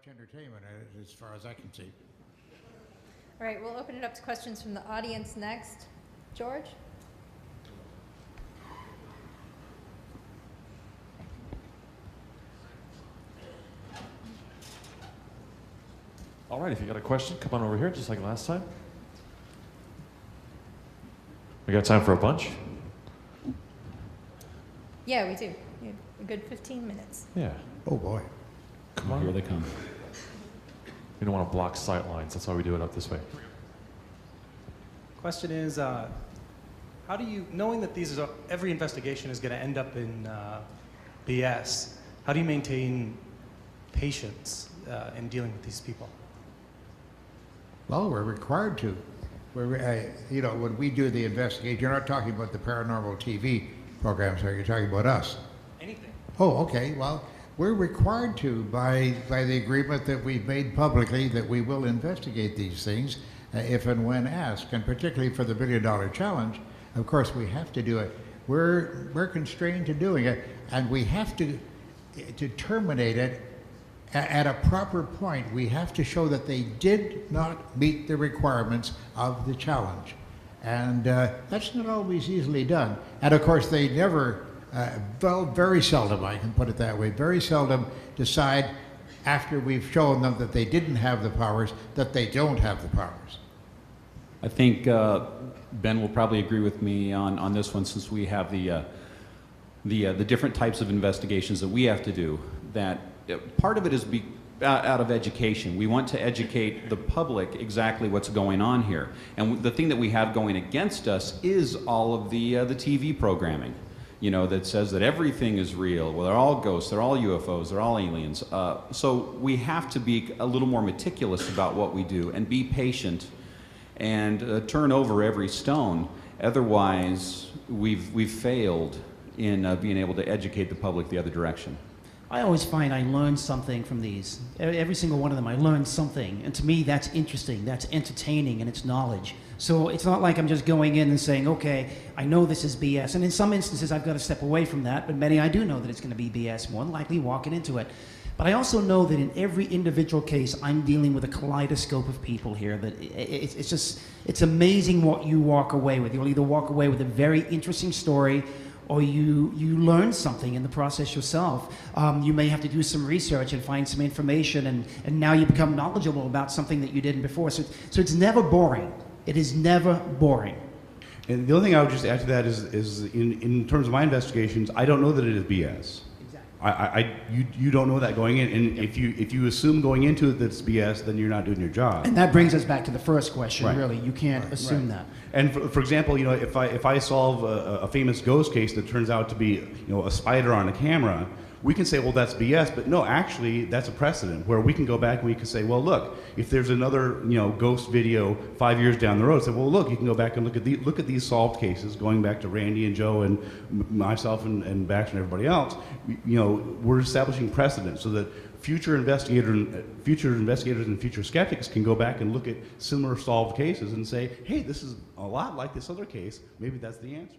much entertainment as far as I can see. All right, we'll open it up to questions from the audience next. George? All right, if you got a question, come on over here, just like last time. We got time for a bunch? Yeah, we do. We have a good 15 minutes. Yeah. Oh, boy. Come on. Here they come. We don't want to block sight lines. That's why we do it up this way. Question is, how do you, knowing that every investigation is going to end up in BS, how do you maintain patience in dealing with these people? Well, we're required to. When we do the investigation, you're not talking about the paranormal TV programs, are you talking about us? Anything. Oh, okay. Well, we're required to by the agreement that we've made publicly that we will investigate these things if and when asked, and particularly for the $1 billion challenge. Of course, we have to do it. We're constrained to doing it, and we have to terminate it at a proper point. We have to show that they did not meet the requirements of the challenge. And that's not always easily done. And of course, they never, very seldom, I can put it that way, very seldom decide after we've shown them that they didn't have the powers, that they don't have the powers. I think Ben will probably agree with me on this one, since we have the different types of investigations that we have to do. That part of it is out of education. We want to educate the public exactly what's going on here. And the thing that we have going against us is all of the TV programming, that says that everything is real. Well, they're all ghosts, they're all UFOs, they're all aliens. So we have to be a little more meticulous about what we do and be patient and turn over every stone. Otherwise, we've failed in being able to educate the public the other direction. I always find I learn something from these. Every single one of them, I learn something. And to me, that's interesting, that's entertaining, and it's knowledge. So it's not like I'm just going in and saying, okay, I know this is BS. And in some instances, I've got to step away from that, but many I do know that it's going to be BS, more than likely walking into it. But I also know that in every individual case, I'm dealing with a kaleidoscope of people here. That it's amazing what you walk away with. You'll either walk away with a very interesting story, or you learn something in the process yourself. You may have to do some research and find some information, and now you become knowledgeable about something that you didn't before. So it's never boring. It is never boring. And the only thing I would just add to that is in terms of my investigations, I don't know that it is BS. You don't know that going in, and if you assume going into it that it's BS, then you're not doing your job. And that brings us back to the first question. Right. Really, you can't assume that. And for example, if I solve a famous ghost case that turns out to be a spider on a camera, we can say, well, that's BS. But no, actually, that's a precedent where we can go back and we can say, well, look, if there's another ghost video 5 years down the road, say, well, look, you can go back and look at these solved cases, going back to Randy and Joe and myself and Baxter and everybody else. We're establishing precedent so that future investigators and future skeptics can go back and look at similar solved cases and say, hey, this is a lot like this other case. Maybe that's the answer.